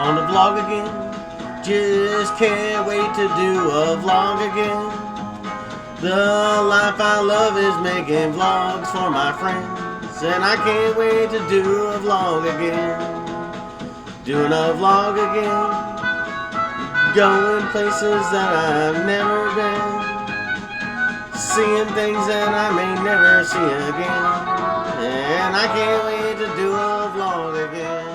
on the vlog again. Just can't wait to do a vlog again. The life I love is making vlogs for my friends, and I can't wait to do a vlog again. Doing a vlog again. Going places that I've never been. Seeing things that I may never see again. And I can't wait to do a vlog again.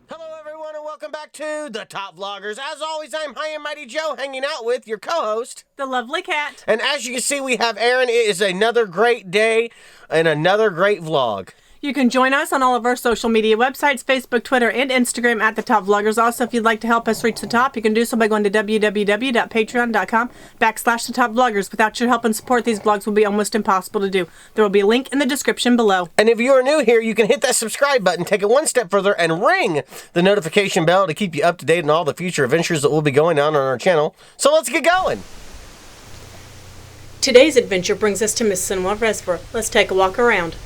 Hello everyone and welcome back to The Top Vloggers. As always, I'm High and Mighty Joe, hanging out with your co-host, the lovely Cat. And as you can see, we have Aaron. It is another great day and another great vlog. You can join us on all of our social media websites, Facebook, Twitter, and Instagram at The Top Vloggers. Also, if you'd like to help us reach the top, you can do so by going to www.patreon.com/thetopvloggers. Without your help and support, these vlogs will be almost impossible to do. There will be a link in the description below. And if you are new here, you can hit that subscribe button, take it one step further, and ring the notification bell to keep you up to date on all the future adventures that will be going on our channel. So let's get going. Today's adventure brings us to Mississinewa Reservoir. Let's take a walk around.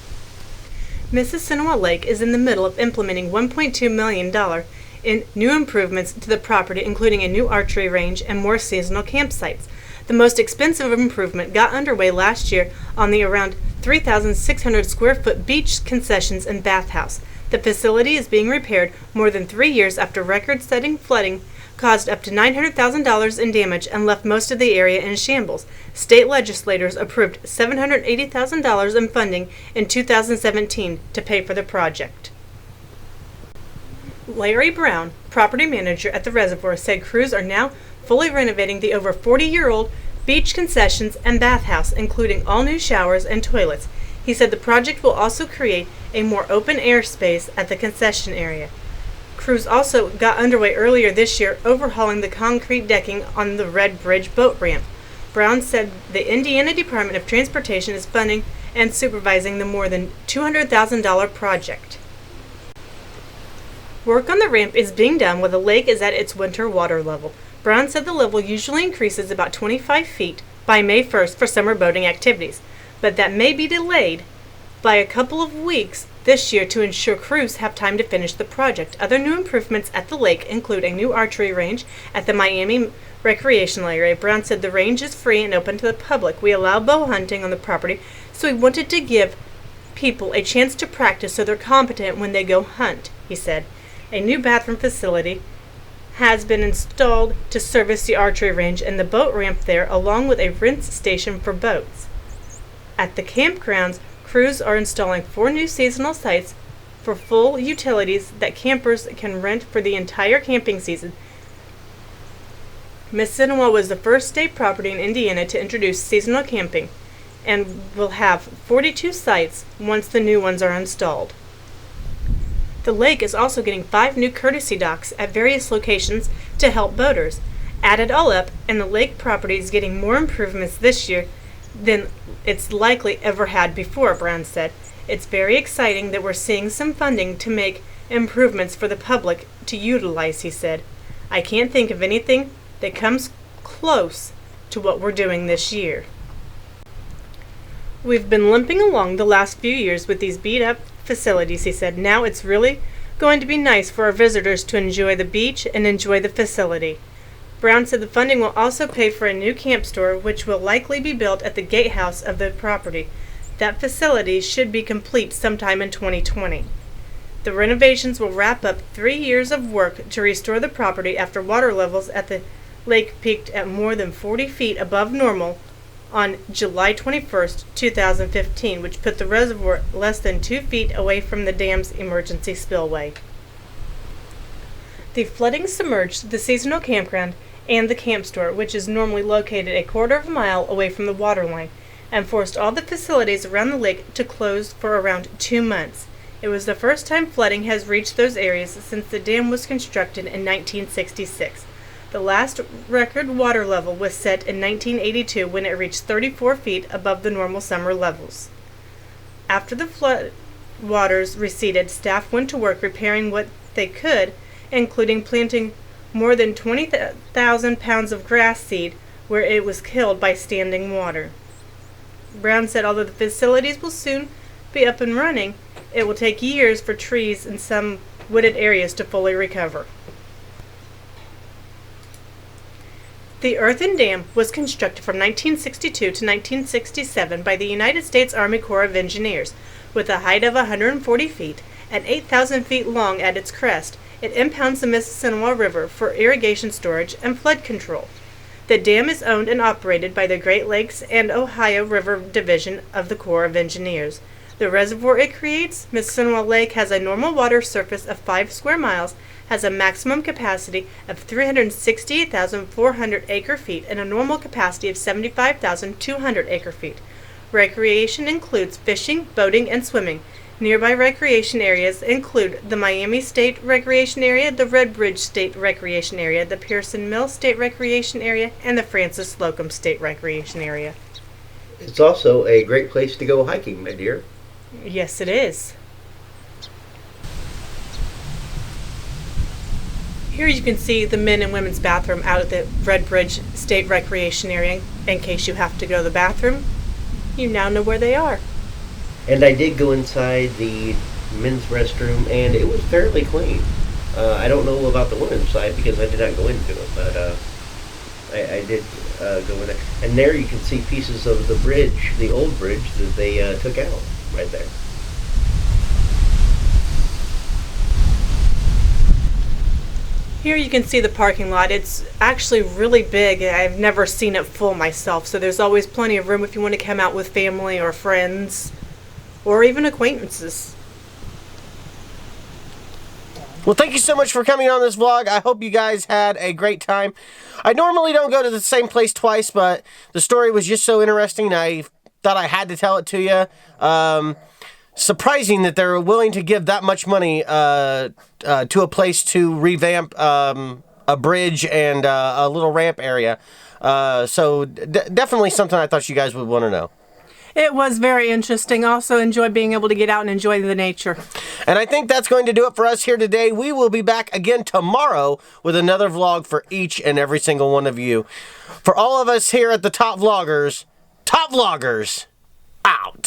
Mississinewa Lake is in the middle of implementing $1.2 million in new improvements to the property, including a new archery range and more seasonal campsites. The most expensive improvement got underway last year on the around 3,600 square foot beach concessions and bathhouse. The facility is being repaired more than 3 years after record-setting flooding caused up to $900,000 in damage and left most of the area in shambles. State legislators approved $780,000 in funding in 2017 to pay for the project. Larry Brown, property manager at the reservoir, said crews are now fully renovating the over 40-year-old beach concessions and bathhouse, including all new showers and toilets. He said the project will also create a more open air space at the concession area. Crews also got underway earlier this year overhauling the concrete decking on the Red Bridge boat ramp. Brown said the Indiana Department of Transportation is funding and supervising the more than $200,000 project. Work on the ramp is being done while the lake is at its winter water level. Brown said the level usually increases about 25 feet by May 1st for summer boating activities, but that may be delayed by a couple of weeks this year to ensure crews have time to finish the project. Other new improvements at the lake include a new archery range at the Miami recreational area. Brown said the range is free and open to the public. We allow bow hunting on the property, so we wanted to give people a chance to practice so they're competent when they go hunt, he said. A new bathroom facility has been installed to service the archery range and the boat ramp there, along with a rinse station for boats. At the campgrounds, crews are installing 4 new seasonal sites for full utilities that campers can rent for the entire camping season. Mississinewa was the first state property in Indiana to introduce seasonal camping and will have 42 sites once the new ones are installed. The lake is also getting 5 new courtesy docks at various locations to help boaters. Add it all up, and the lake property is getting more improvements this year than it's likely ever had before, Brown said. It's very exciting that we're seeing some funding to make improvements for the public to utilize, he said. I can't think of anything that comes close to what we're doing this year. We've been limping along the last few years with these beat-up facilities, he said. Now it's really going to be nice for our visitors to enjoy the beach and enjoy the facility. Brown said the funding will also pay for a new camp store, which will likely be built at the gatehouse of the property. That facility should be complete sometime in 2020. The renovations will wrap up 3 years of work to restore the property after water levels at the lake peaked at more than 40 feet above normal on July 21st, 2015, which put the reservoir less than 2 feet away from the dam's emergency spillway. The flooding submerged the seasonal campground and the camp store, which is normally located a quarter of a mile away from the water line, and forced all the facilities around the lake to close for around 2 months. It was the first time flooding has reached those areas since the dam was constructed in 1966. The last record water level was set in 1982 when it reached 34 feet above the normal summer levels. After the flood waters receded, staff went to work repairing what they could, including planting more than 20,000 pounds of grass seed where it was killed by standing water. Brown said although the facilities will soon be up and running, it will take years for trees in some wooded areas to fully recover. The earthen dam was constructed from 1962 to 1967 by the United States Army Corps of Engineers. With a height of 140 feet and 8,000 feet long at its crest, it impounds the Mississinewa River for irrigation storage and flood control. The dam is owned and operated by the Great Lakes and Ohio River Division of the Corps of Engineers. The reservoir it creates, Mississinewa Lake, has a normal water surface of 5 square miles, has a maximum capacity of 368,400 acre-feet, and a normal capacity of 75,200 acre-feet. Recreation includes fishing, boating, and swimming. Nearby recreation areas include the Miami State Recreation Area, the Red Bridge State Recreation Area, the Pearson Mill State Recreation Area, and the Francis Slocum State Recreation Area. It's also a great place to go hiking, my dear. Yes, it is. Here you can see the men and women's bathroom out at the Red Bridge State Recreation Area. In case you have to go to the bathroom, you now know where they are. And I did go inside the men's restroom, and it was fairly clean. I don't know about the women's side because I did not go into it, but I did go in there. And there you can see pieces of the bridge, the old bridge that they took out right there. Here you can see the parking lot. It's actually really big. I've never seen it full myself, so there's always plenty of room if you want to come out with family or friends or even acquaintances. Well, thank you so much for coming on this vlog. I hope you guys had a great time. I normally don't go to the same place twice, but the story was just so interesting, I thought I had to tell it to you. Surprising that they're willing to give that much money to a place to revamp a bridge and a little ramp area. So definitely something I thought you guys would want to know. It was very interesting. Also enjoyed being able to get out and enjoy the nature. And I think that's going to do it for us here today. We will be back again tomorrow with another vlog for each and every single one of you. For all of us here at the Top Vloggers, out.